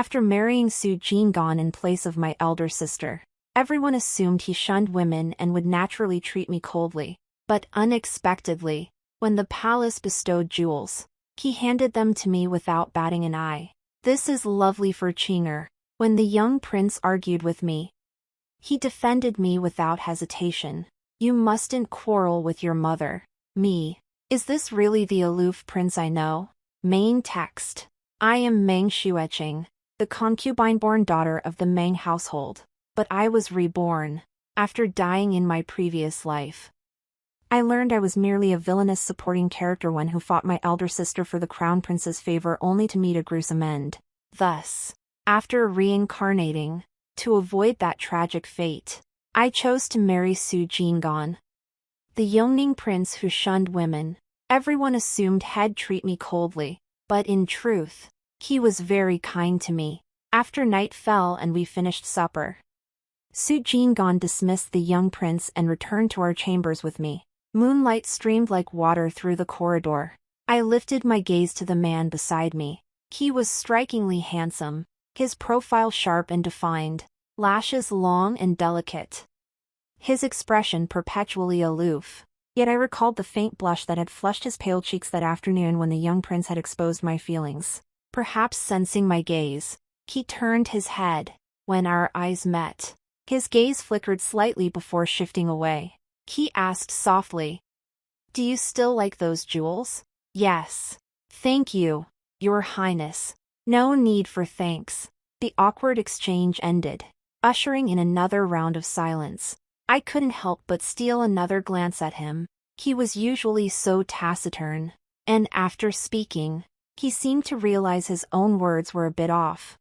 After marrying Su Jingon in place of my elder sister, everyone assumed he shunned women and would naturally treat me coldly. But unexpectedly, when the palace bestowed jewels, he handed them to me without batting an eye. This is lovely for Chinger. When the young prince argued with me, he defended me without hesitation. You mustn't quarrel with your mother. Me. Is this really the aloof prince I know? Main text. I am Meng Xuecheng, the concubine-born daughter of the Meng household. But I was reborn. After dying in my previous life, I learned I was merely a villainous supporting character, one who fought my elder sister for the crown prince's favor only to meet a gruesome end. Thus, after reincarnating, to avoid that tragic fate, I chose to marry Su Jingon, the Yongning prince who shunned women. Everyone assumed he'd treat me coldly, but in truth, he was very kind to me. After night fell and we finished supper, Su Jingon dismissed the young prince and returned to our chambers with me. Moonlight streamed like water through the corridor. I lifted my gaze to the man beside me. He was strikingly handsome, his profile sharp and defined, lashes long and delicate, his expression perpetually aloof. Yet I recalled the faint blush that had flushed his pale cheeks that afternoon when the young prince had exposed my feelings. Perhaps sensing my gaze, he turned his head. When our eyes met, his gaze flickered slightly before shifting away. He asked softly, "Do you still like those jewels?" "Yes. Thank you, Your Highness." "No need for thanks." The awkward exchange ended, ushering in another round of silence. I couldn't help but steal another glance at him. He was usually so taciturn, and after speaking, he seemed to realize his own words were a bit off,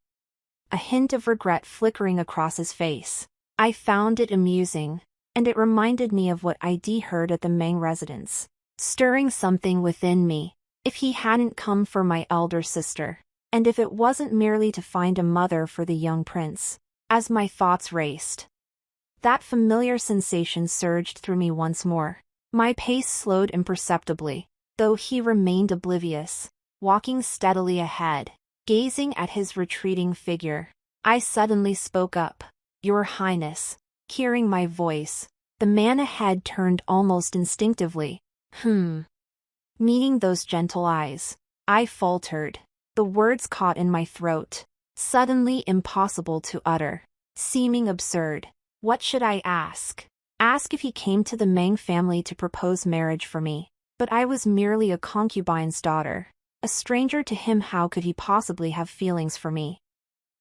a hint of regret flickering across his face. I found it amusing, and it reminded me of what I'd heard at the Meng residence, stirring something within me. If he hadn't come for my elder sister, and if it wasn't merely to find a mother for the young prince. As my thoughts raced, that familiar sensation surged through me once more. My pace slowed imperceptibly, though he remained oblivious, walking steadily ahead, gazing at his retreating figure. I suddenly spoke up. "Your Highness." Hearing my voice, the man ahead turned almost instinctively. Meeting those gentle eyes, I faltered. The words caught in my throat, suddenly impossible to utter, seeming absurd. What should I ask? Ask if he came to the Meng family to propose marriage for me. But I was merely a concubine's daughter. A stranger to him, how could he possibly have feelings for me?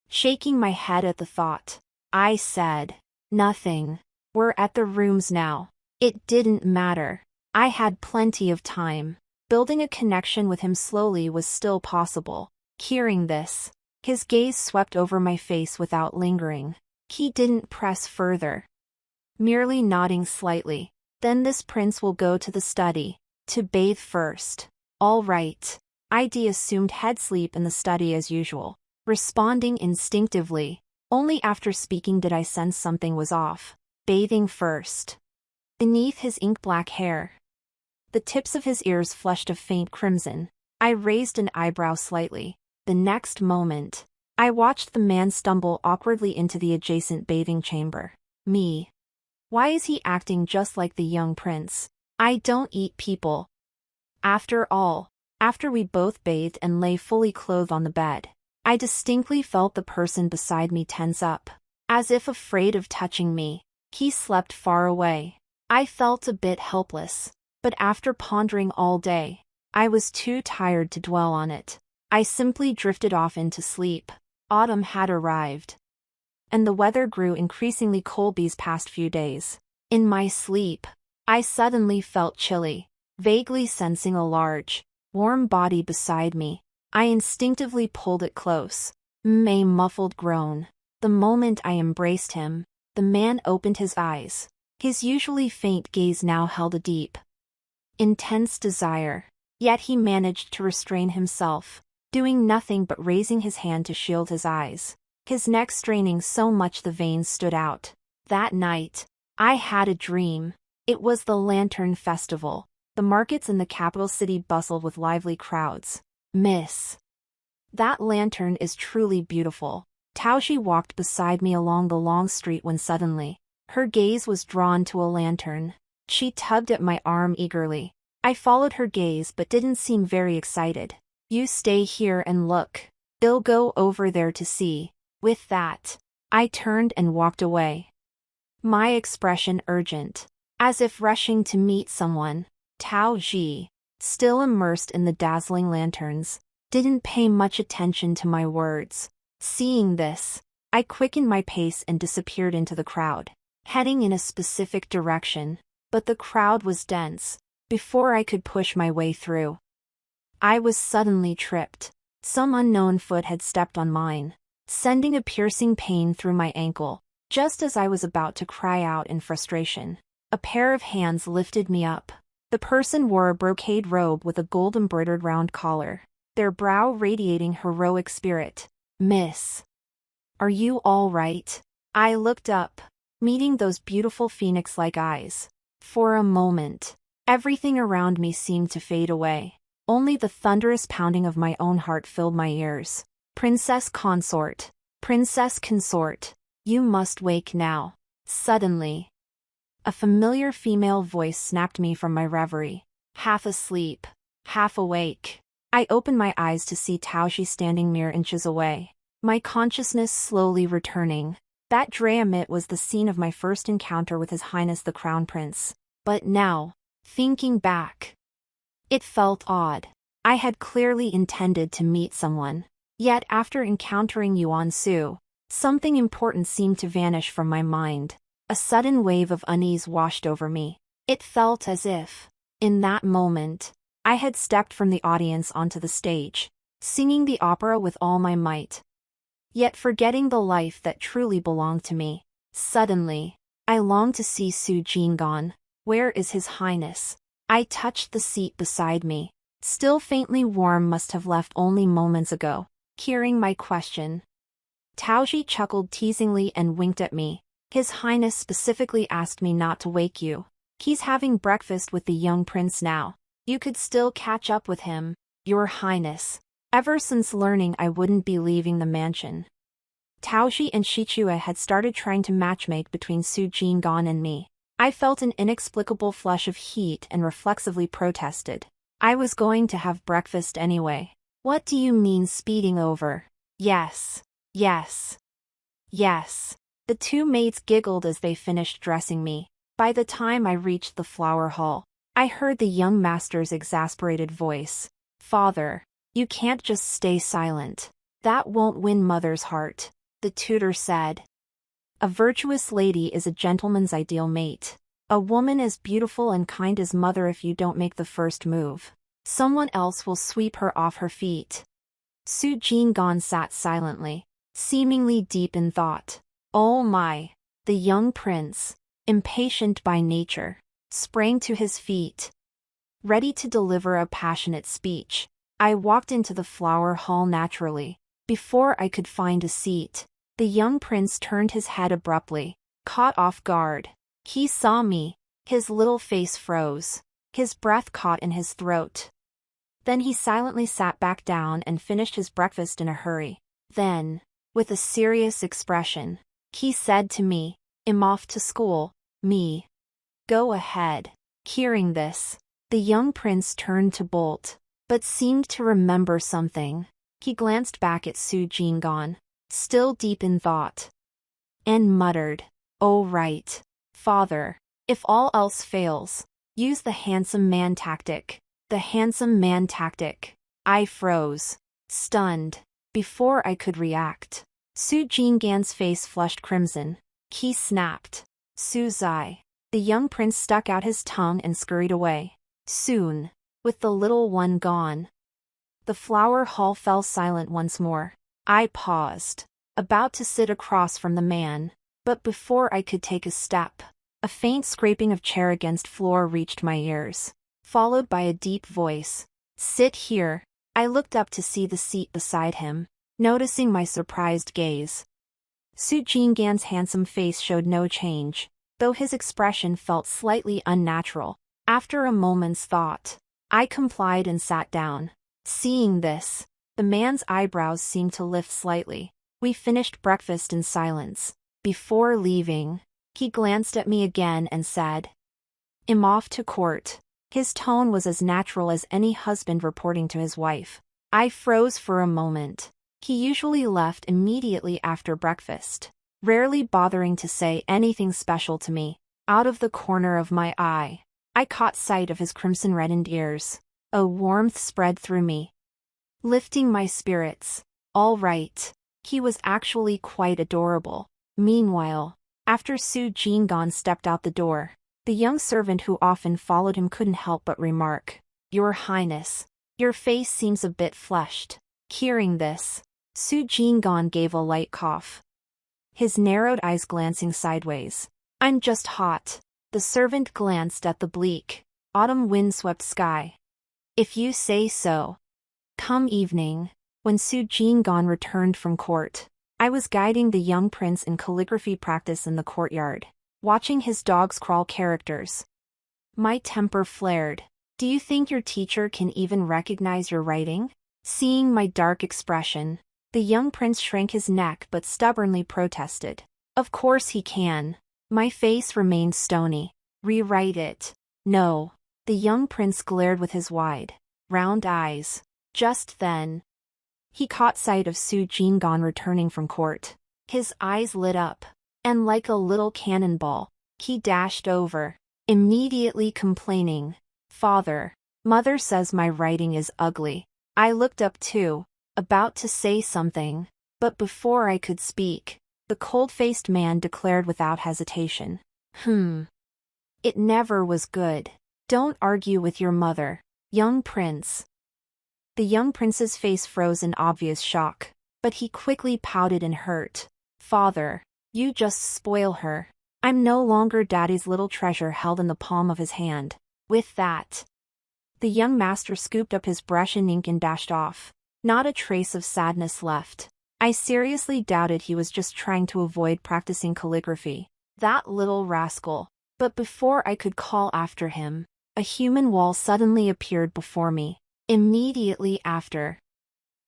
Shaking my head at the thought, I said, "Nothing. We're at the rooms now." It didn't matter. I had plenty of time. Building a connection with him slowly was still possible. Hearing this, his gaze swept over my face without lingering. He didn't press further, merely nodding slightly. "Then this prince will go to the study, to bathe first." "All right." I'd assumed he'd sleep in the study as usual, responding instinctively. Only after speaking did I sense something was off. Bathing first. Beneath his ink-black hair, the tips of his ears flushed a faint crimson. I raised an eyebrow slightly. The next moment, I watched the man stumble awkwardly into the adjacent bathing chamber. Me. Why is he acting just like the young prince? I don't eat people. After all, after we both bathed and lay fully clothed on the bed, I distinctly felt the person beside me tense up, as if afraid of touching me. He slept far away. I felt a bit helpless, but after pondering all day, I was too tired to dwell on it. I simply drifted off into sleep. Autumn had arrived, and the weather grew increasingly cold these past few days. In my sleep, I suddenly felt chilly, vaguely sensing a large, warm body beside me. I instinctively pulled it close. A muffled groan. The moment I embraced him, the man opened his eyes. His usually faint gaze now held a deep, intense desire. Yet he managed to restrain himself, doing nothing but raising his hand to shield his eyes, his neck straining so much the veins stood out. That night, I had a dream. It was the Lantern Festival. The markets in the capital city bustled with lively crowds. Miss That lantern is truly beautiful. Taoshi walked beside me along the long street when suddenly, her gaze was drawn to a lantern. She tugged at my arm eagerly. I followed her gaze but didn't seem very excited. You stay here and look. I'll go over there to see. With that, I turned and walked away. My expression urgent, as if rushing to meet someone. Tao Ji, still immersed in the dazzling lanterns, didn't pay much attention to my words. Seeing this, I quickened my pace and disappeared into the crowd, heading in a specific direction, but the crowd was dense. Before I could push my way through, I was suddenly tripped. Some unknown foot had stepped on mine, sending a piercing pain through my ankle. Just as I was about to cry out in frustration, a pair of hands lifted me up. The person wore a brocade robe with a gold-embroidered round collar, their brow radiating heroic spirit. Miss, are you all right? I looked up, meeting those beautiful phoenix-like eyes. For a moment, everything around me seemed to fade away. Only the thunderous pounding of my own heart filled my ears. Princess consort, princess consort, you must wake now. Suddenly, a familiar female voice snapped me from my reverie. Half asleep, half awake, I opened my eyes to see Taoshi standing mere inches away, my consciousness slowly returning. That Dramit was the scene of my first encounter with His Highness the Crown Prince. But now, thinking back, it felt odd. I had clearly intended to meet someone. Yet after encountering Yuan Su, something important seemed to vanish from my mind. A sudden wave of unease washed over me. It felt as if, in that moment, I had stepped from the audience onto the stage, singing the opera with all my might, yet forgetting the life that truly belonged to me. Suddenly, I longed to see Su Jinggan. Where is His Highness? I touched the seat beside me, still faintly warm, must have left only moments ago. Hearing my question, Taoshi chuckled teasingly and winked at me. His Highness specifically asked me not to wake you. He's having breakfast with the young prince now. You could still catch up with him, Your Highness. Ever since learning I wouldn't be leaving the mansion, Taoshi and Shichue had started trying to matchmake between Su Jinggan and me. I felt an inexplicable flush of heat and reflexively protested. I was going to have breakfast anyway. What do you mean speeding over? Yes. Yes. Yes. The two maids giggled as they finished dressing me. By the time I reached the flower hall, I heard the young master's exasperated voice. Father, you can't just stay silent. That won't win mother's heart, the tutor said. A virtuous lady is a gentleman's ideal mate. A woman as beautiful and kind as mother. If you don't make the first move, someone else will sweep her off her feet. Su Jinggan sat silently, seemingly deep in thought. Oh my! The young prince, impatient by nature, sprang to his feet, ready to deliver a passionate speech. I walked into the flower hall naturally. Before I could find a seat, the young prince turned his head abruptly, caught off guard. He saw me. His little face froze. His breath caught in his throat. Then he silently sat back down and finished his breakfast in a hurry. Then, with a serious expression, he said to me, I'm off to school. Me. Go ahead. Hearing this, the young prince turned to bolt, but seemed to remember something. He glanced back at Su Jinggan, still deep in thought, and muttered, Oh right, father. If all else fails, use the handsome man tactic. The handsome man tactic. I froze, stunned. Before I could react, Su Jinggan's face flushed crimson. He snapped. Suzai. The young prince stuck out his tongue and scurried away. Soon, with the little one gone, the flower hall fell silent once more. I paused, about to sit across from the man, but before I could take a step, a faint scraping of chair against floor reached my ears, followed by a deep voice. Sit here. I looked up to see the seat beside him, noticing my surprised gaze. Su Jinggan's handsome face showed no change, though his expression felt slightly unnatural. After a moment's thought, I complied and sat down. Seeing this, The man's eyebrows seemed to lift slightly. We finished breakfast in silence. Before leaving, he glanced at me again and said, "I'm off to court." His tone was as natural as any husband reporting to his wife. I froze for a moment. He usually left immediately after breakfast, rarely bothering to say anything special to me. Out of the corner of my eye, I caught sight of his crimson-reddened ears. A warmth spread through me, lifting my spirits. All right. He was actually quite adorable. Meanwhile, after Su Jinggan stepped out the door, the young servant who often followed him couldn't help but remark, "Your Highness, your face seems a bit flushed." Hearing this, Su Jinggan gave a light cough, his narrowed eyes glancing sideways. "I'm just hot." The servant glanced at the bleak, autumn wind-swept sky. "If you say so." Come evening, when Su Jinggan returned from court, I was guiding the young prince in calligraphy practice in the courtyard, watching his dogs crawl characters. My temper flared. "Do you think your teacher can even recognize your writing?" Seeing my dark expression, the young prince shrank his neck but stubbornly protested. "Of course he can." My face remained stony. "Rewrite it." "No." The young prince glared with his wide, round eyes. Just then, he caught sight of Su Jinggan returning from court. His eyes lit up, and like a little cannonball, he dashed over, immediately complaining, "Father, Mother says my writing is ugly." I looked up too, about to say something, but before I could speak, the cold-faced man declared without hesitation, "It never was good. Don't argue with your mother, young prince." The young prince's face froze in obvious shock, but he quickly pouted in hurt. "Father, you just spoil her. I'm no longer daddy's little treasure held in the palm of his hand." With that, the young master scooped up his brush and ink and dashed off. Not a trace of sadness left. I seriously doubted he was just trying to avoid practicing calligraphy. That little rascal. But before I could call after him, a human wall suddenly appeared before me. Immediately after,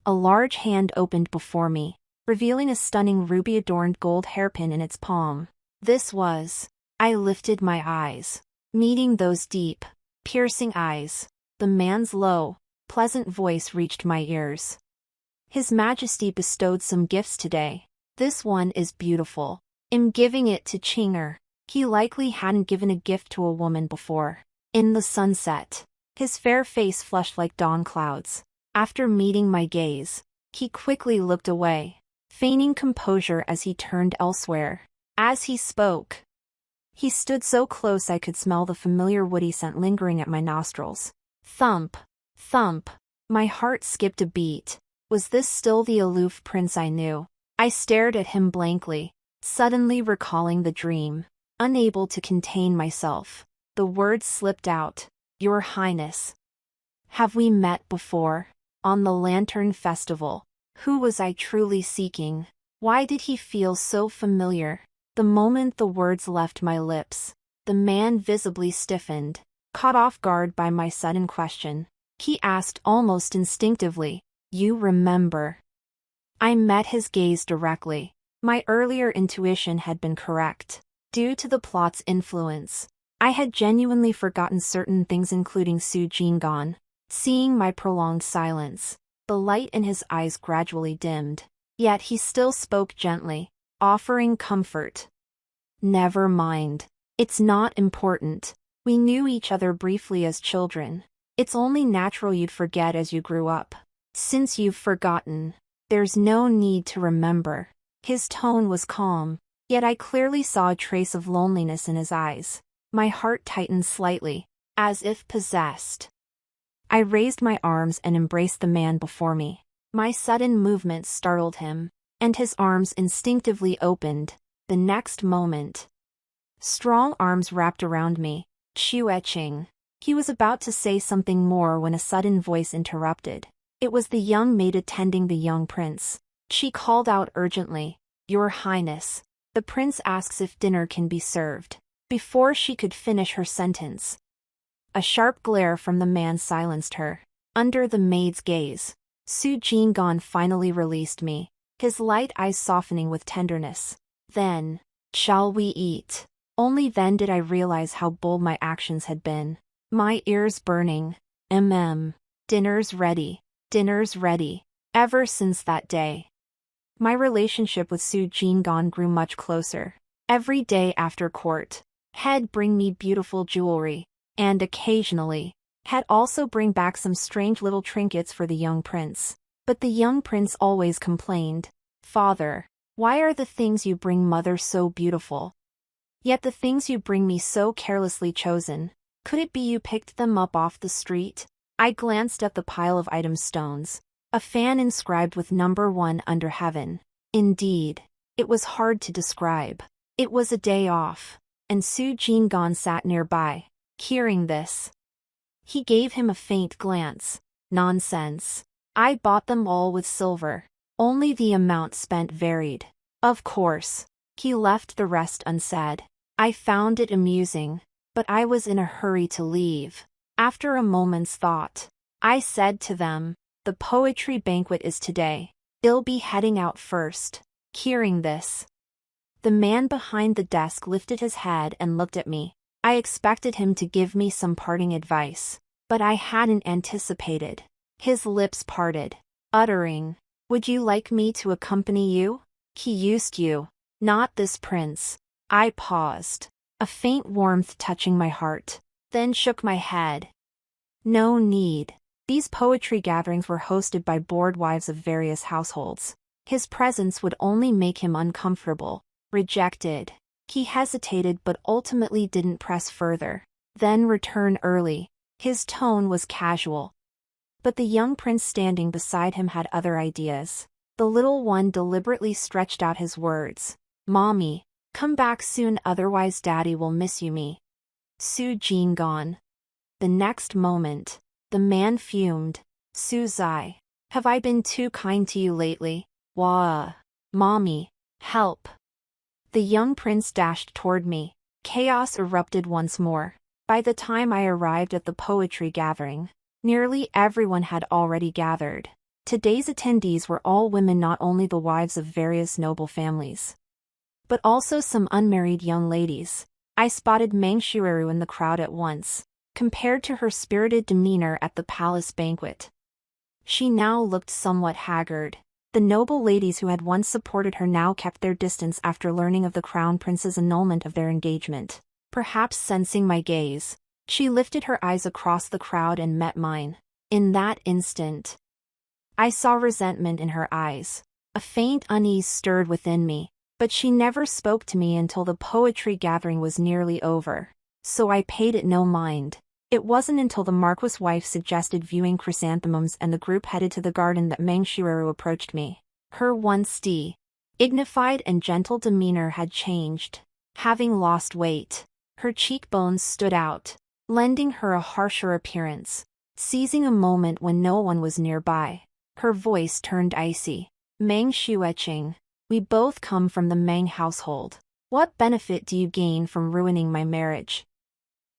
a large hand opened before me, revealing a stunning ruby-adorned gold hairpin in its palm. This was. I lifted my eyes, meeting those deep, piercing eyes. The man's low, pleasant voice reached my ears. "His Majesty bestowed some gifts today. This one is beautiful. I'm giving it to Chinger." He likely hadn't given a gift to a woman before. In the sunset, his fair face flushed like dawn clouds. After meeting my gaze, he quickly looked away, feigning composure as he turned elsewhere. As he spoke, he stood so close I could smell the familiar woody scent lingering at my nostrils. Thump, thump. My heart skipped a beat. Was this still the aloof prince I knew? I stared at him blankly, suddenly recalling the dream. Unable to contain myself, the words slipped out. "Your Highness. Have we met before? On the Lantern Festival." Who was I truly seeking? Why did he feel so familiar? The moment the words left my lips, the man visibly stiffened, caught off guard by my sudden question. He asked almost instinctively, "You remember?" I met his gaze directly. My earlier intuition had been correct. Due to the plot's influence, I had genuinely forgotten certain things, including Su Jinggan. Seeing my prolonged silence, the light in his eyes gradually dimmed. Yet he still spoke gently, offering comfort. "Never mind. It's not important. We knew each other briefly as children. It's only natural you'd forget as you grew up. Since you've forgotten, there's no need to remember." His tone was calm, yet I clearly saw a trace of loneliness in his eyes. My heart tightened slightly, as if possessed. I raised my arms and embraced the man before me. My sudden movement startled him, and his arms instinctively opened. The next moment, strong arms wrapped around me. "Ching." He was about to say something more when a sudden voice interrupted. It was the young maid attending the young prince. She called out urgently, "Your Highness. The prince asks if dinner can be served." Before she could finish her sentence, a sharp glare from the man silenced her. Under the maid's gaze, Su Jingon finally released me, his light eyes softening with tenderness. Then, shall we eat? Only then did I realize how bold my actions had been. My ears burning. Dinner's ready. Dinner's ready. Ever since that day, my relationship with Su Jingon grew much closer. Every day after court, he'd bring me beautiful jewelry, and occasionally, he'd also bring back some strange little trinkets for the young prince. But the young prince always complained, "Father, why are the things you bring mother so beautiful? Yet the things you bring me so carelessly chosen. Could it be you picked them up off the street?" I glanced at the pile of item stones. A fan inscribed with number 1 under heaven. Indeed, it was hard to describe. It was a day off, and Su Jingon sat nearby, hearing this. He gave him a faint glance. Nonsense. I bought them all with silver. Only the amount spent varied. Of course. He left the rest unsaid. I found it amusing, but I was in a hurry to leave. After a moment's thought, I said to them, "The poetry banquet is today. I'll be heading out first." Hearing this, the man behind the desk lifted his head and looked at me. I expected him to give me some parting advice, but I hadn't anticipated. His lips parted, uttering, "Would you like me to accompany you?" "He used you, not this prince." I paused, a faint warmth touching my heart, then shook my head. No need. These poetry gatherings were hosted by bored wives of various households. His presence would only make him uncomfortable. Rejected. He hesitated but ultimately didn't press further. Then return early. His tone was casual. But the young prince standing beside him had other ideas. The little one deliberately stretched out his words. "Mommy, come back soon, otherwise Daddy will miss you me." Su Jingon. The next moment, the man fumed. "Suzai, have I been too kind to you lately? Wah. Mommy, help." The young prince dashed toward me. Chaos erupted once more. By the time I arrived at the poetry gathering, nearly everyone had already gathered. Today's attendees were all women, not only the wives of various noble families, but also some unmarried young ladies. I spotted Meng Shueru in the crowd at once. Compared to her spirited demeanor at the palace banquet, she now looked somewhat haggard. The noble ladies who had once supported her now kept their distance after learning of the crown prince's annulment of their engagement. Perhaps sensing my gaze, she lifted her eyes across the crowd and met mine. In that instant, I saw resentment in her eyes. A faint unease stirred within me, but she never spoke to me until the poetry gathering was nearly over. So I paid it no mind. It wasn't until the Marquis' wife suggested viewing chrysanthemums and the group headed to the garden that Meng Shueru approached me. Her once dignified and gentle demeanor had changed. Having lost weight, her cheekbones stood out, lending her a harsher appearance. Seizing a moment when no one was nearby, her voice turned icy. "Meng Shueqing, we both come from the Meng household. What benefit do you gain from ruining my marriage?"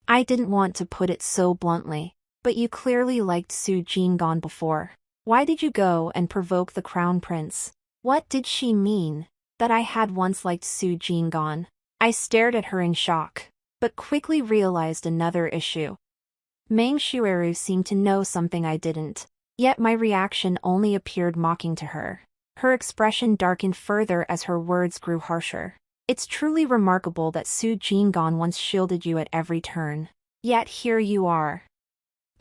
I didn't want to put it so bluntly, but you clearly liked Su Jingon before. Why did you go and provoke the crown prince? What did she mean? That I had once liked Su Jingon? I stared at her in shock, but quickly realized another issue. Meng Shueru seemed to know something I didn't, yet my reaction only appeared mocking to her. Her expression darkened further as her words grew harsher. "It's truly remarkable that Su Jingon once shielded you at every turn. Yet here you are,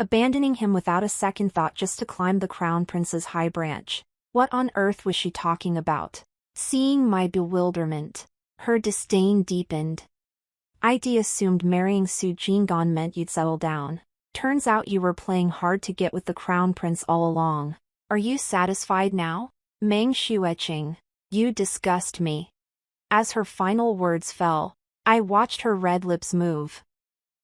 abandoning him without a second thought just to climb the crown prince's high branch. What on earth was she talking about?" Seeing my bewilderment, her disdain deepened. "I'd assumed marrying Su Jingon meant you'd settle down. Turns out you were playing hard to get with the crown prince all along. Are you satisfied now? Meng Shueqing, you disgust me." As her final words fell, I watched her red lips move.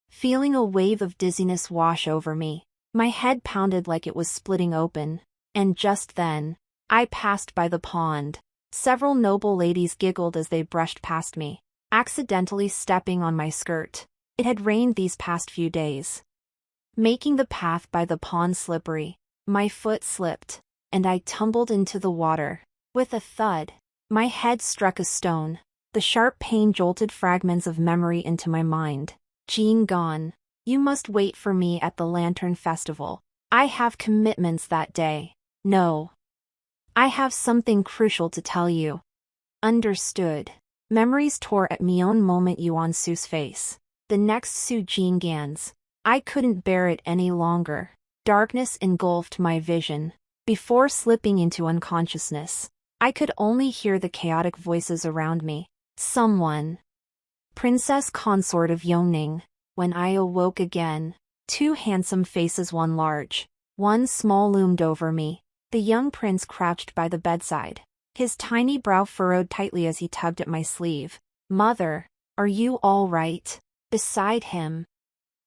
Feeling a wave of dizziness wash over me, my head pounded like it was splitting open. And just then, I passed by the pond. Several noble ladies giggled as they brushed past me, accidentally stepping on my skirt. It had rained these past few days, making the path by the pond slippery. My foot slipped, and I tumbled into the water. With a thud, my head struck a stone. The sharp pain jolted fragments of memory into my mind. Jean gone. You must wait for me at the Lantern Festival. I have commitments that day. No. I have something crucial to tell you. Understood. Memories tore at me on moment Yuan Su's face. The next Su Jean Gan's. I couldn't bear it any longer. Darkness engulfed my vision. Before slipping into unconsciousness, I could only hear the chaotic voices around me. Someone. Princess consort of Yongning. When I awoke again, two handsome faces, one large, one small, loomed over me. The young prince crouched by the bedside, his tiny brow furrowed tightly as he tugged at my sleeve. Mother, are you all right? Beside him,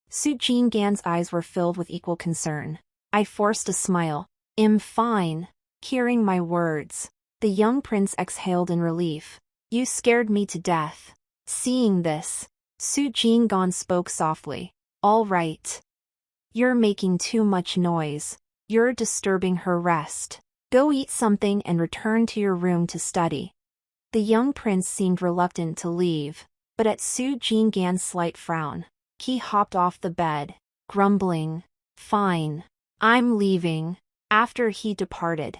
Su Jean Gan's eyes were filled with equal concern. I forced a smile. I'm fine. Hearing my words, the young prince exhaled in relief. You scared me to death. Seeing this, Su Jean Gan spoke softly. All right. You're making too much noise. You're disturbing her rest. Go eat something and return to your room to study. The young prince seemed reluctant to leave, but at Su Jean Gan's slight frown, he hopped off the bed, grumbling. Fine. I'm leaving. After he departed,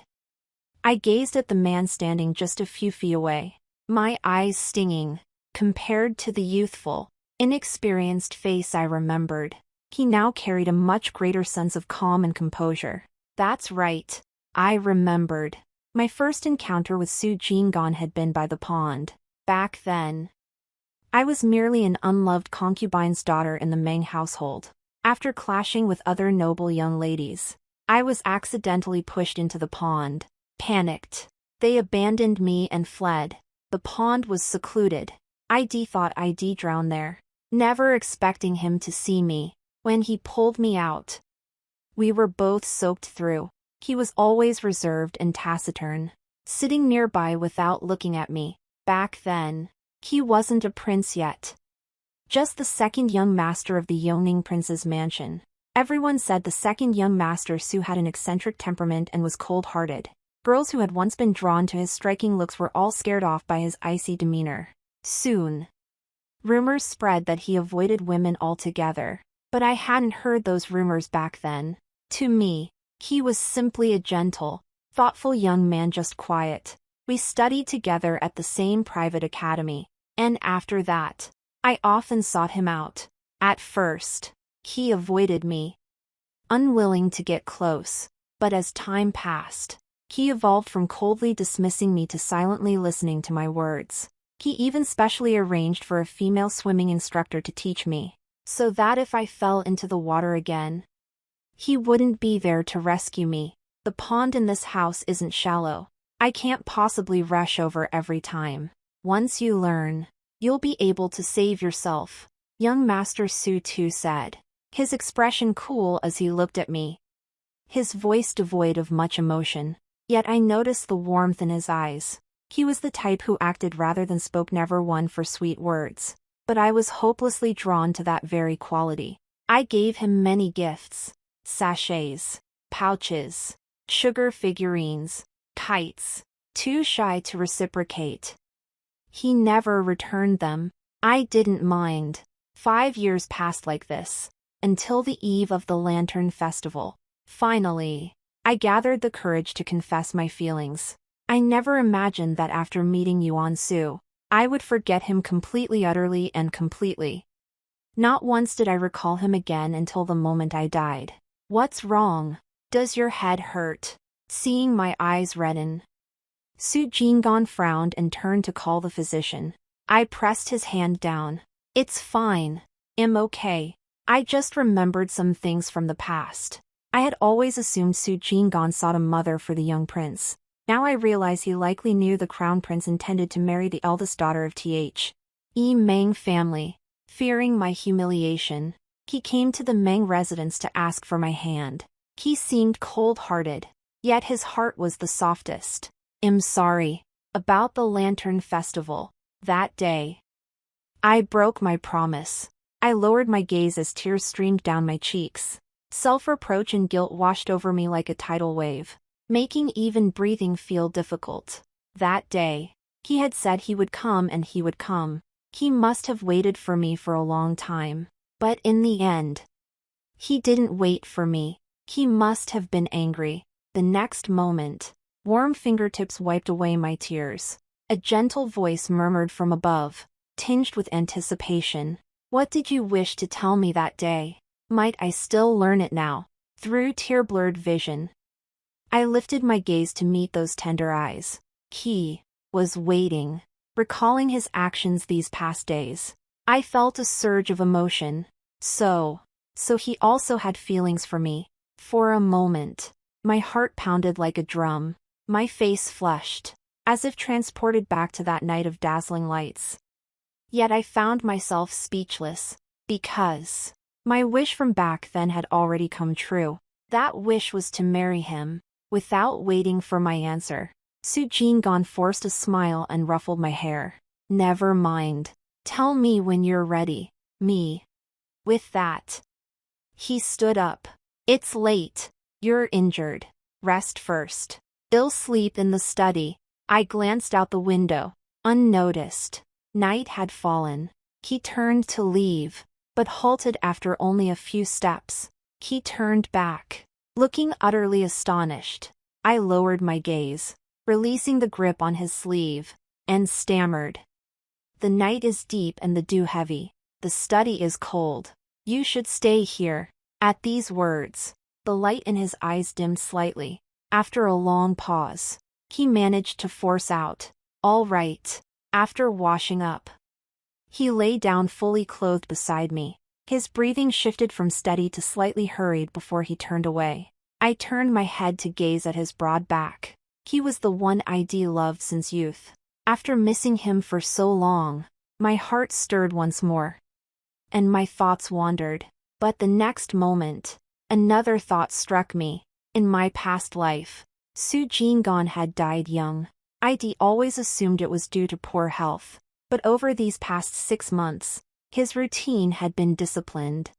I gazed at the man standing just a few feet away, my eyes stinging. Compared to the youthful, inexperienced face I remembered, he now carried a much greater sense of calm and composure. That's right. I remembered. My first encounter with Su Jean Gan had been by the pond. Back then, I was merely an unloved concubine's daughter in the Meng household. After clashing with other noble young ladies, I was accidentally pushed into the pond. Panicked, they abandoned me and fled. The pond was secluded. I thought I'd drown there, never expecting him to see me. When he pulled me out, we were both soaked through. He was always reserved and taciturn, sitting nearby without looking at me. Back then, he wasn't a prince yet, just the second young master of the Yongning prince's mansion. Everyone said the second young master Su had an eccentric temperament and was cold-hearted. Girls who had once been drawn to his striking looks were all scared off by his icy demeanor. Soon, rumors spread that he avoided women altogether, but I hadn't heard those rumors back then. To me, he was simply a gentle, thoughtful young man, just quiet. We studied together at the same private academy, and after that, I often sought him out. At first, he avoided me, unwilling to get close, but as time passed, he evolved from coldly dismissing me to silently listening to my words. He even specially arranged for a female swimming instructor to teach me, so that if I fell into the water again, he wouldn't be there to rescue me. The pond in this house isn't shallow. I can't possibly rush over every time. Once you learn, you'll be able to save yourself, young Master Su Tu said, his expression cool as he looked at me, his voice devoid of much emotion. Yet I noticed the warmth in his eyes. He was the type who acted rather than spoke, never one for sweet words. But I was hopelessly drawn to that very quality. I gave him many gifts: sachets, pouches, sugar figurines, kites. Too shy to reciprocate, he never returned them. I didn't mind. 5 years passed like this, until the eve of the Lantern Festival. Finally, I gathered the courage to confess my feelings. I never imagined that after meeting Yuan Su, I would forget him completely, utterly and completely. Not once did I recall him again until the moment I died. What's wrong? Does your head hurt? Seeing my eyes redden, Su Jean Gan frowned and turned to call the physician. I pressed his hand down. It's fine. I'm okay. I just remembered some things from the past. I had always assumed Su Jean Gan sought a mother for the young prince. Now I realize he likely knew the crown prince intended to marry the eldest daughter of The Meng family. Fearing my humiliation, he came to the Meng residence to ask for my hand. He seemed cold-hearted, yet his heart was the softest. I'm sorry about the Lantern Festival. That day, I broke my promise. I lowered my gaze as tears streamed down my cheeks. Self-reproach and guilt washed over me like a tidal wave. making even breathing feel difficult. That day, he had said he would come and he would come. He must have waited for me for a long time. But in the end, he didn't wait for me. He must have been angry. The next moment, warm fingertips wiped away my tears. A gentle voice murmured from above, tinged with anticipation. What did you wish to tell me that day? Might I still learn it now? Through tear-blurred vision, I lifted my gaze to meet those tender eyes. He was waiting, recalling his actions these past days. I felt a surge of emotion. So he also had feelings for me. For a moment, my heart pounded like a drum. My face flushed, as if transported back to that night of dazzling lights. Yet I found myself speechless, because my wish from back then had already come true. That wish was to marry him. Without waiting for my answer, Soo-jin-gon forced a smile and ruffled my hair. Never mind. Tell me when you're ready. Me. With that, he stood up. It's late. You're injured. Rest first. Ill sleep in the study. I glanced out the window. Unnoticed. Night had fallen. He turned to leave, but halted after only a few steps. He turned back, looking utterly astonished. I lowered my gaze, releasing the grip on his sleeve, and stammered. The night is deep and the dew heavy. The study is cold. You should stay here. At these words, the light in his eyes dimmed slightly. After a long pause, he managed to force out, "All right." After washing up, he lay down fully clothed beside me. His breathing shifted from steady to slightly hurried before he turned away. I turned my head to gaze at his broad back. He was the one I'd loved since youth. After missing him for so long, my heart stirred once more, and my thoughts wandered. But the next moment, another thought struck me. In my past life, Soo-jin-gon had died young. I'd always assumed it was due to poor health, but over these past 6 months, his routine had been disciplined.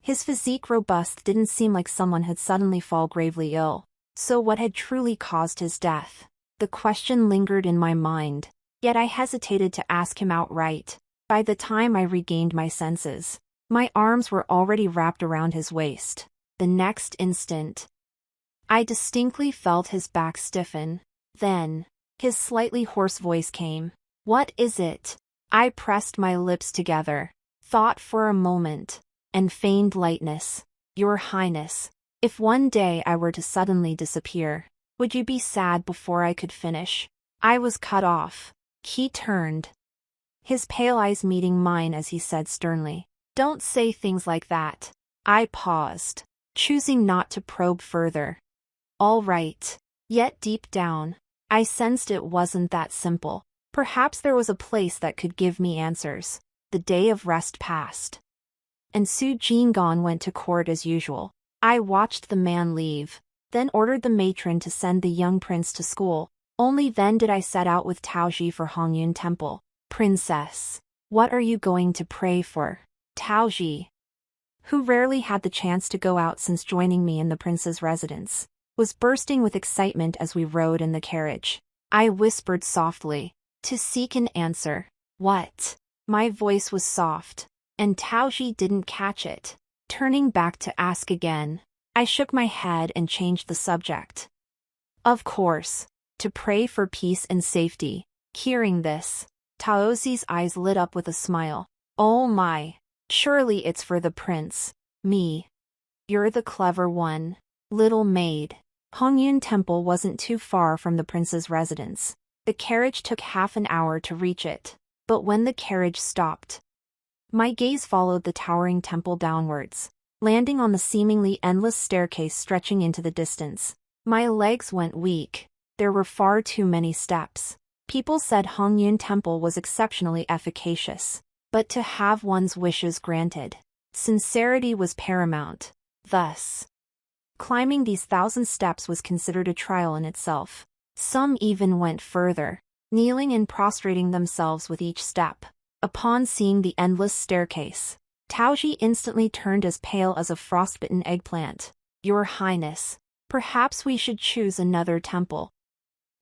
His physique robust, didn't seem like someone had suddenly fall gravely ill. So what had truly caused his death? The question lingered in my mind, yet I hesitated to ask him outright. By the time I regained my senses, my arms were already wrapped around his waist. The next instant, I distinctly felt his back stiffen. Then, his slightly hoarse voice came. "What is it?" I pressed my lips together, thought for a moment, and feigned lightness. "Your Highness, if one day I were to suddenly disappear, would you be sad?" Before I could finish, I was cut off. He turned, his pale eyes meeting mine as he said sternly, "Don't say things like that." I paused, choosing not to probe further. All right. Yet deep down, I sensed it wasn't that simple. Perhaps there was a place that could give me answers. The day of rest passed, and Soo-jin-gon went to court as usual. I watched the man leave, then ordered the matron to send the young prince to school. Only then did I set out with Taoji for Hongyun Temple. "Princess, what are you going to pray for?" Taoji, who rarely had the chance to go out since joining me in the prince's residence, was bursting with excitement as we rode in the carriage. I whispered softly, "To seek an answer." "What?" My voice was soft, and Taoji didn't catch it. Turning back to ask again, I shook my head and changed the subject. "Of course, to pray for peace and safety." Hearing this, Taozi's eyes lit up with a smile. "Oh my, surely it's for the prince." "Me. You're the clever one, little maid." Hongyun Temple wasn't too far from the prince's residence. The carriage took half an hour to reach it, but when the carriage stopped, my gaze followed the towering temple downwards, landing on the seemingly endless staircase stretching into the distance. My legs went weak. There were far too many steps. People said Hongyun Temple was exceptionally efficacious, but to have one's wishes granted, sincerity was paramount. Thus, climbing these 1,000 steps was considered a trial in itself. Some even went further, kneeling and prostrating themselves with each step. Upon seeing the endless staircase, Taoji instantly turned as pale as a frostbitten eggplant. "Your Highness, Perhaps we should choose another temple.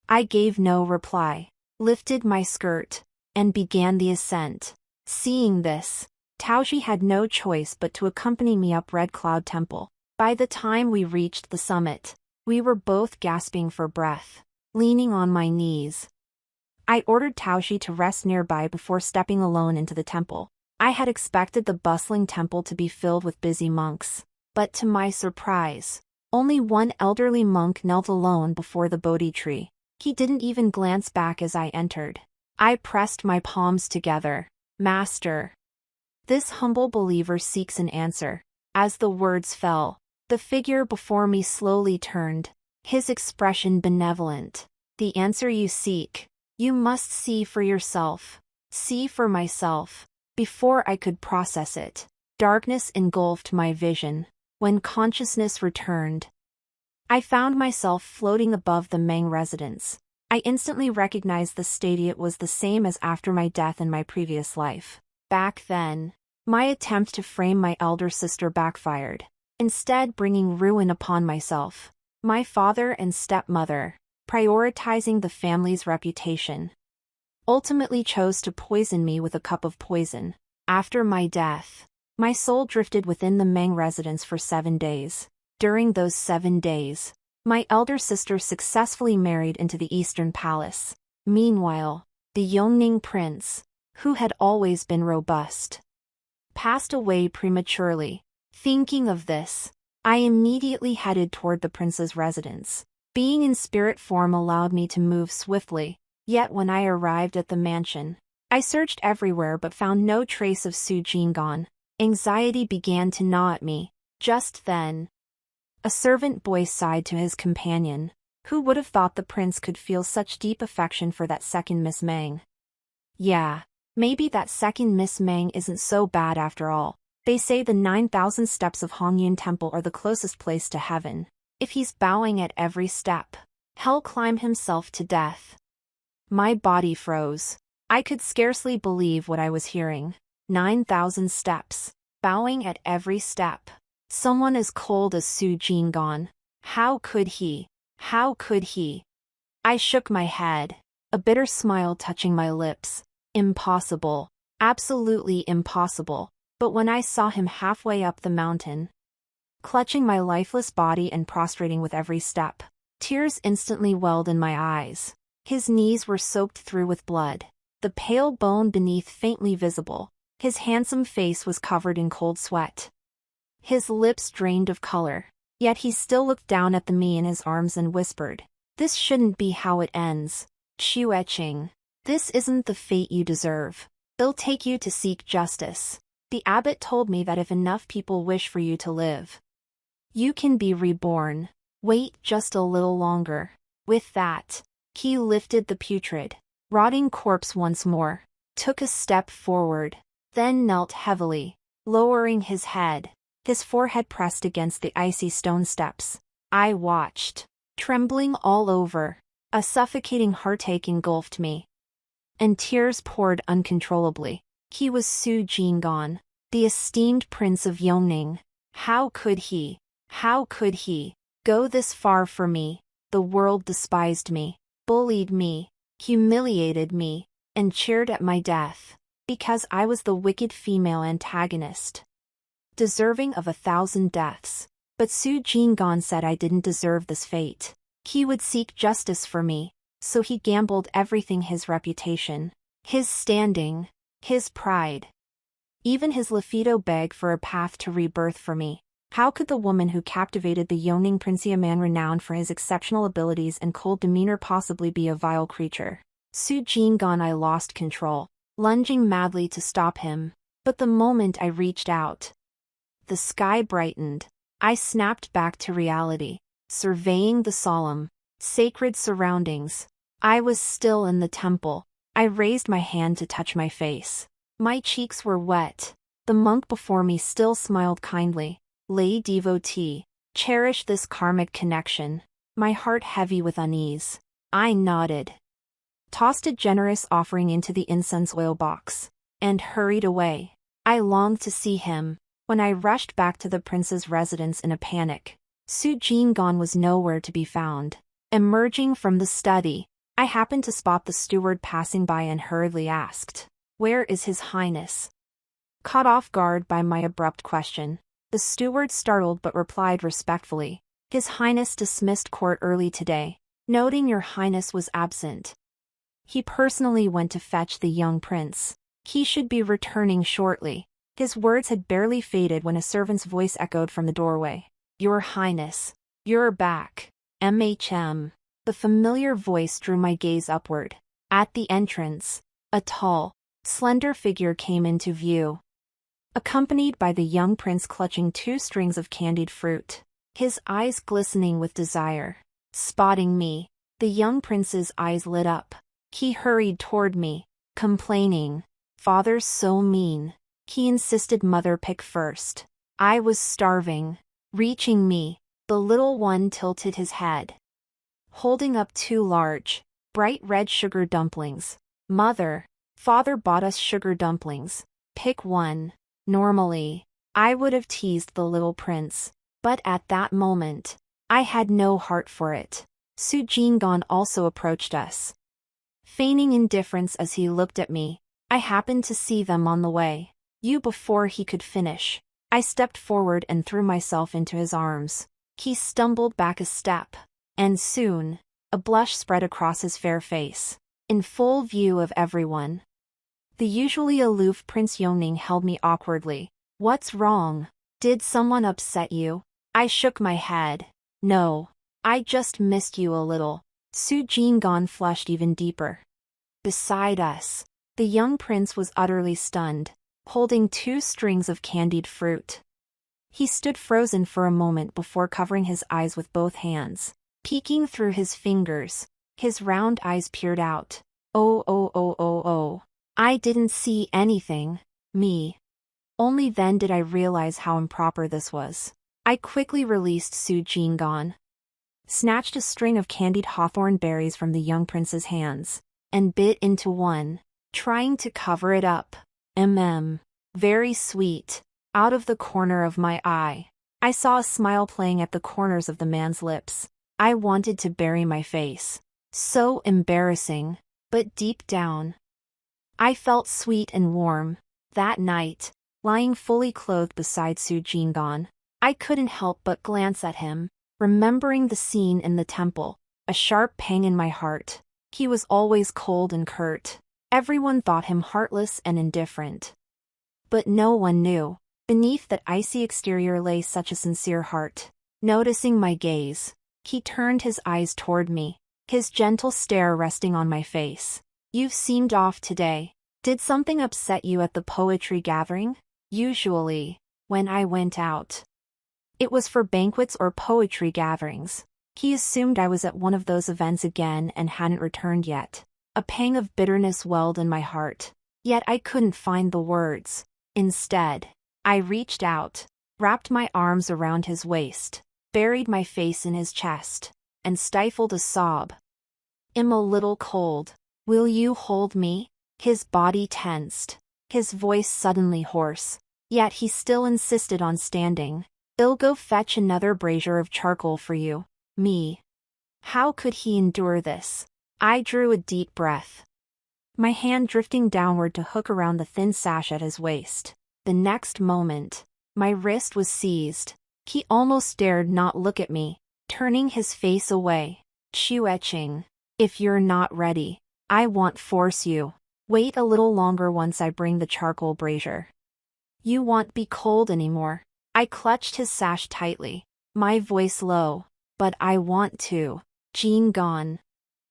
I gave no reply, lifted my skirt, and began the ascent. Seeing this, Taoji had no choice but to accompany me up Red Cloud Temple. By the time we reached the summit, we were both gasping for breath, leaning on my knees. I ordered Taoji to rest nearby before stepping alone into the temple. I had expected the bustling temple to be filled with busy monks, but to my surprise, only one elderly monk knelt alone before the Bodhi tree. He didn't even glance back as I entered. I pressed my palms together. Master. This humble believer seeks an answer. As the words fell, the figure before me slowly turned, his expression benevolent. The answer you seek, you must see for yourself. See for myself. Before I could process it, darkness engulfed my vision. When consciousness returned, I found myself floating above the Meng residence. I instantly recognized the state. It was the same as after my death in my previous life. Back then, my attempt to frame my elder sister backfired, instead bringing ruin upon myself, my father and stepmother, prioritizing the family's reputation, ultimately chose to poison me with a cup of poison. After my death, my soul drifted within the Meng residence for 7 days. During those 7 days, my elder sister successfully married into the Eastern Palace. Meanwhile, the Yongning prince, who had always been robust, passed away prematurely. Thinking of this, I immediately headed toward the prince's residence. Being in spirit form allowed me to move swiftly, yet when I arrived at the mansion, I searched everywhere but found no trace of Su Jinggan. Anxiety began to gnaw at me. Just then, a servant boy sighed to his companion. Who would have thought the prince could feel such deep affection for that second Miss Meng? Yeah, maybe that second Miss Meng isn't so bad after all. They say the 9,000 steps of Hongyun Temple are the closest place to heaven. If he's bowing at every step, he'll climb himself to death. My body froze. I could scarcely believe what I was hearing. 9,000 steps, bowing at every step. Someone as cold as Su Jinggan. How could he? How could he? I shook my head, a bitter smile touching my lips. Impossible. Absolutely impossible. But when I saw him halfway up the mountain, clutching my lifeless body and prostrating with every step, tears instantly welled in my eyes. His knees were soaked through with blood, the pale bone beneath faintly visible. His handsome face was covered in cold sweat. His lips drained of color, yet he still looked down at me in his arms and whispered, "This shouldn't be how it ends. Xue, this isn't the fate you deserve. They'll take you to seek justice. The abbot told me that if enough people wish for you to live, you can be reborn. Wait just a little longer." With that, he lifted the putrid, rotting corpse once more, took a step forward, then knelt heavily, lowering his head, his forehead pressed against the icy stone steps. I watched, trembling all over. A suffocating heartache engulfed me, and tears poured uncontrollably. He was Su Jinggan, the esteemed prince of Yongning. How could he go this far for me? The world despised me, bullied me, humiliated me, and cheered at my death, because I was the wicked female antagonist, deserving of 1,000 deaths. But Su Jinggan said I didn't deserve this fate. He would seek justice for me, so he gambled everything: his reputation, his standing, his pride, even his Lafido beg for a path to rebirth for me. How could the woman who captivated the Yongning prince, a man renowned for his exceptional abilities and cold demeanor, possibly be a vile creature? Su Jinggan. I lost control, lunging madly to stop him, but the moment I reached out, the sky brightened. I snapped back to reality, surveying the solemn, sacred surroundings. I was still in the temple. I raised my hand to touch my face. My cheeks were wet. The monk before me still smiled kindly. "Lay devotee, cherish this karmic connection." My heart heavy with unease, I nodded, tossed a generous offering into the incense oil box, and hurried away. I longed to see him. When I rushed back to the prince's residence in a panic, Su Jingon was nowhere to be found. Emerging from the study, I happened to spot the steward passing by and hurriedly asked, "Where is His Highness?" Caught off guard by my abrupt question, the steward startled but replied respectfully, "His Highness dismissed court early today, noting your Highness was absent. He personally went to fetch the young prince. He should be returning shortly." His words had barely faded when a servant's voice echoed from the doorway. "Your Highness, you're back." The familiar voice drew my gaze upward. At the entrance, a tall, slender figure came into view, accompanied by the young prince clutching 2 strings of candied fruit, his eyes glistening with desire. Spotting me, the young prince's eyes lit up. He hurried toward me, complaining, "Father's so mean. He insisted mother pick first. I was starving." Reaching me, the little one tilted his head, holding up 2 large, bright red sugar dumplings. "Mother, father bought us sugar dumplings. Pick one." Normally, I would have teased the little prince, but at that moment, I had no heart for it. Su Jingon also approached us, feigning indifference as he looked at me. I happened to see them on the way. Before he could finish, I stepped forward and threw myself into his arms. He stumbled back a step, and soon, a blush spread across his fair face, in full view of everyone. The usually aloof Prince Yongning held me awkwardly. "What's wrong? Did someone upset you?" I shook my head. "No, I just missed you a little." Su Jingon flushed even deeper. Beside us, the young prince was utterly stunned, holding 2 strings of candied fruit. He stood frozen for a moment before covering his eyes with both hands. Peeking through his fingers, his round eyes peered out. Oh. I didn't see anything. Me. Only then did I realize how improper this was. I quickly released Su Jingon, snatched a string of candied hawthorn berries from the young prince's hands, and bit into one, trying to cover it up. Very sweet. Out of the corner of my eye, I saw a smile playing at the corners of the man's lips. I wanted to bury my face. So embarrassing, but deep down, I felt sweet and warm. That night, lying fully clothed beside Su Jingon, I couldn't help but glance at him, remembering the scene in the temple, a sharp pang in my heart. He was always cold and curt. Everyone thought him heartless and indifferent. But no one knew, beneath that icy exterior lay such a sincere heart. Noticing my gaze, he turned his eyes toward me, his gentle stare resting on my face. "You've seemed off today. Did something upset you at the poetry gathering?" Usually, when I went out, it was for banquets or poetry gatherings. He assumed I was at one of those events again and hadn't returned yet. A pang of bitterness welled in my heart, yet I couldn't find the words. Instead, I reached out, wrapped my arms around his waist, buried my face in his chest, and stifled a sob. "I'm a little cold. Will you hold me?" His body tensed, his voice suddenly hoarse, yet he still insisted on standing. "I'll go fetch another brazier of charcoal for you." Me. How could he endure this? I drew a deep breath, my hand drifting downward to hook around the thin sash at his waist. The next moment, my wrist was seized. He almost dared not look at me, turning his face away. "Chueching, if you're not ready, I won't force you. Wait a little longer once I bring the charcoal brazier. You won't be cold anymore." I clutched his sash tightly, my voice low. "But I want to." Jingon.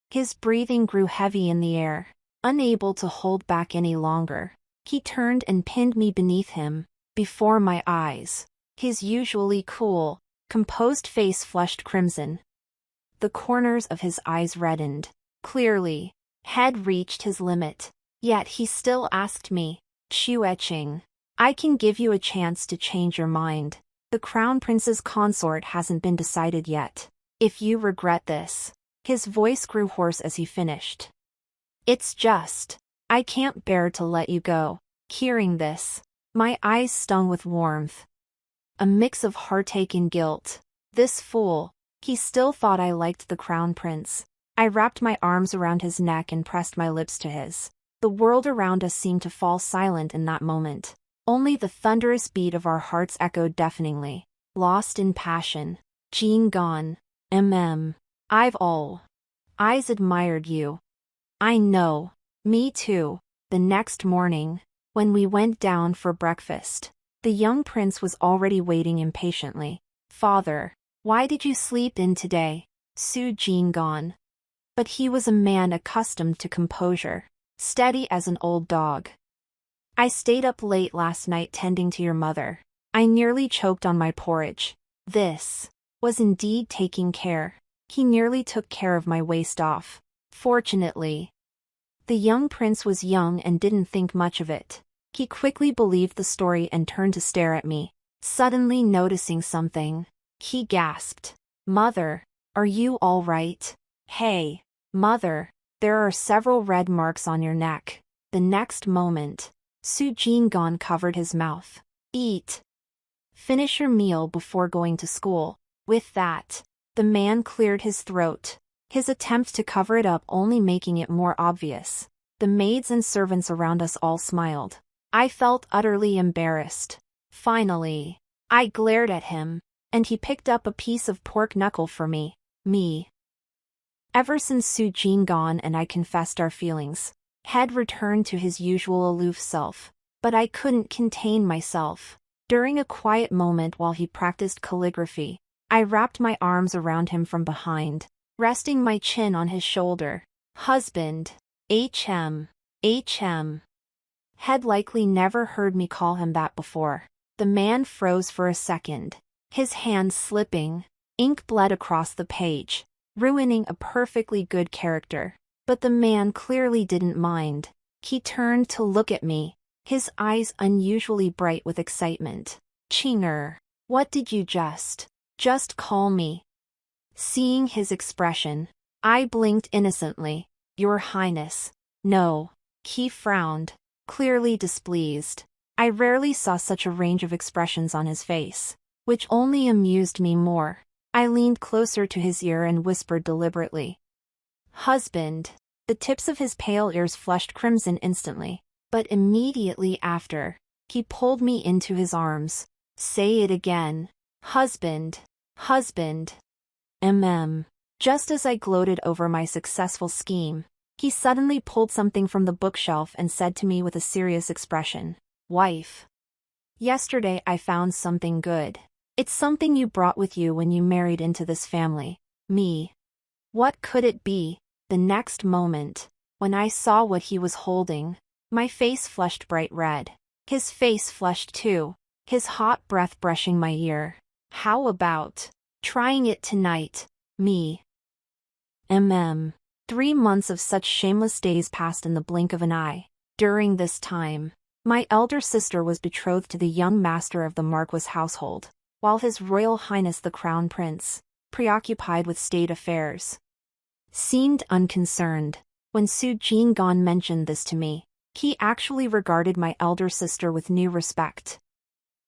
His breathing grew heavy in the air. Unable to hold back any longer, he turned and pinned me beneath him, before my eyes. His usually cool, composed face flushed crimson. The corners of his eyes reddened. Clearly, had reached his limit. Yet he still asked me, "Chueching, I can give you a chance to change your mind. The crown prince's consort hasn't been decided yet. If you regret this." His voice grew hoarse as he finished. "It's just, I can't bear to let you go." Hearing this, my eyes stung with warmth, a mix of heartache and guilt. This fool. He still thought I liked the crown prince. I wrapped my arms around his neck and pressed my lips to his. The world around us seemed to fall silent in that moment. Only the thunderous beat of our hearts echoed deafeningly. Lost in passion. Jean gone. I've always admired you. I know. Me too. The next morning, when we went down for breakfast, the young prince was already waiting impatiently. Father, why did you sleep in today? Sued Jean gone. But he was a man accustomed to composure, steady as an old dog. I stayed up late last night tending to your mother. I nearly choked on my porridge. This was indeed taking care. He nearly took care of my waist off. Fortunately, the young prince was young and didn't think much of it. He quickly believed the story and turned to stare at me. Suddenly noticing something, he gasped. Mother, are you all right? Hey, mother, there are several red marks on your neck. The next moment, Su Jinggon covered his mouth. Eat. Finish your meal before going to school. With that, the man cleared his throat, his attempt to cover it up only making it more obvious. The maids and servants around us all smiled. I felt utterly embarrassed. Finally, I glared at him, and he picked up a piece of pork knuckle for me. Ever since Su Jinggon and I confessed our feelings, Head returned to his usual aloof self. But I couldn't contain myself. During a quiet moment while he practiced calligraphy, I wrapped my arms around him from behind, resting my chin on his shoulder. Husband. Head likely never heard me call him that before. The man froze for a second, his hand slipping. Ink bled across the page, ruining a perfectly good character. But the man clearly didn't mind. He turned to look at me, his eyes unusually bright with excitement. Chinger, what did you just call me? Seeing his expression, I blinked innocently. Your Highness. No. He frowned, clearly displeased. I rarely saw such a range of expressions on his face, which only amused me more. I leaned closer to his ear and whispered deliberately. Husband. The tips of his pale ears flushed crimson instantly, but immediately after, he pulled me into his arms. Say it again. Husband. Just as I gloated over my successful scheme, he suddenly pulled something from the bookshelf and said to me with a serious expression. Wife. Yesterday I found something good. It's something you brought with you when you married into this family. What could it be? The next moment, when I saw what he was holding, my face flushed bright red. His face flushed too, his hot breath brushing my ear. How about trying it tonight? 3 months of such shameless days passed in the blink of an eye. During this time, my elder sister was betrothed to the young master of the Marquis household, while His Royal Highness the Crown Prince, preoccupied with state affairs, seemed unconcerned. When Su Jinggon mentioned this to me, he actually regarded my elder sister with new respect.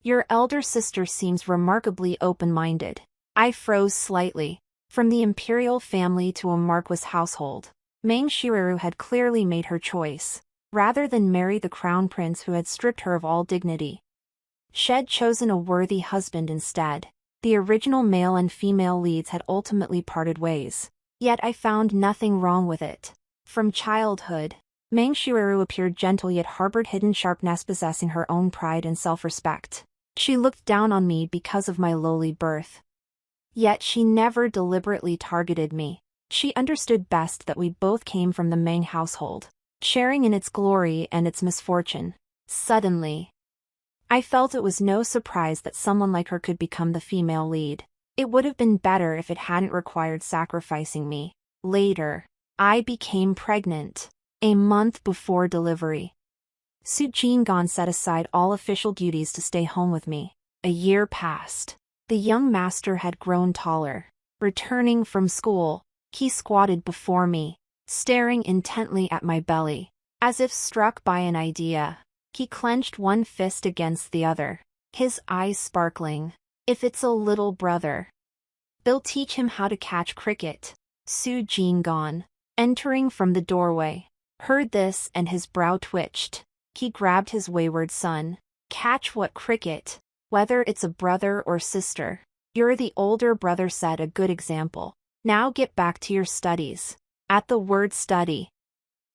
Your elder sister seems remarkably open-minded. I froze slightly. From the imperial family to a Marquis household, Meng Shireru had clearly made her choice. Rather than marry the crown prince who had stripped her of all dignity, she'd chosen a worthy husband instead. The original male and female leads had ultimately parted ways. Yet I found nothing wrong with it. From childhood, Meng Shireru appeared gentle yet harbored hidden sharpness, possessing her own pride and self-respect. She looked down on me because of my lowly birth. Yet she never deliberately targeted me. She understood best that we both came from the Meng household, sharing in its glory and its misfortune. Suddenly, I felt it was no surprise that someone like her could become the female lead. It would have been better if it hadn't required sacrificing me. Later, I became pregnant. A month before delivery, Su Jinggon set aside all official duties to stay home with me. A year passed. The young master had grown taller. Returning from school, he squatted before me, staring intently at my belly. As if struck by an idea, he clenched one fist against the other, his eyes sparkling. If it's a little brother, They'll teach him how to catch cricket. Su Jin gone, entering from the doorway, heard this and his brow twitched. He grabbed his wayward son. Catch what cricket? Whether it's a brother or sister. You're the older brother, set a good example. Now get back to your studies. At the word study,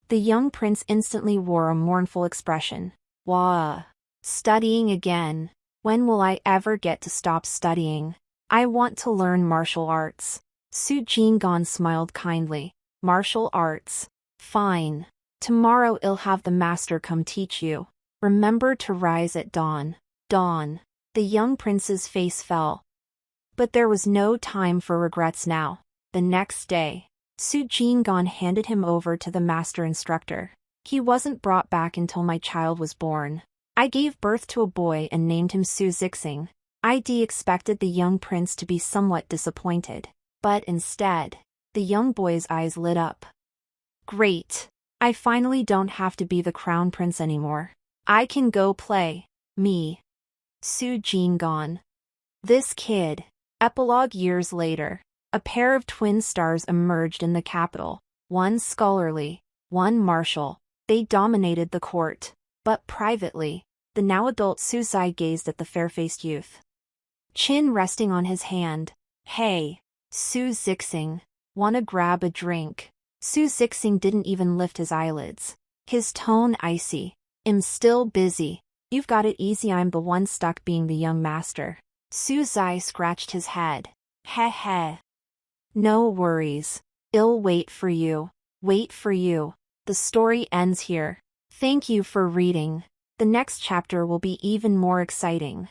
the young prince instantly wore a mournful expression. Wah. Studying again. When will I ever get to stop studying? I want to learn martial arts. Su Jinggon smiled kindly. Martial arts. Fine. Tomorrow I'll have the master come teach you. Remember to rise at dawn. Dawn. The young prince's face fell. But there was no time for regrets now. The next day, Su Jinggon handed him over to the master instructor. He wasn't brought back until my child was born. I gave birth to a boy and named him Su Zixing. I expected the young prince to be somewhat disappointed. But instead, the young boy's eyes lit up. Great. I finally don't have to be the crown prince anymore. I can go play. Me. Su Jinggon. This kid. Epilogue. Years later, a pair of twin stars emerged in the capital, one scholarly, one martial. They dominated the court. But privately, the now adult Su Zai gazed at the fair-faced youth, chin resting on his hand. Hey, Su Zixing, wanna grab a drink? Su Zixing didn't even lift his eyelids. His tone icy. I'm still busy. You've got it easy, I'm the one stuck being the young master. Su Zai scratched his head. Heh heh. No worries. I'll wait for you. Wait for you. The story ends here. Thank you for reading. The next chapter will be even more exciting.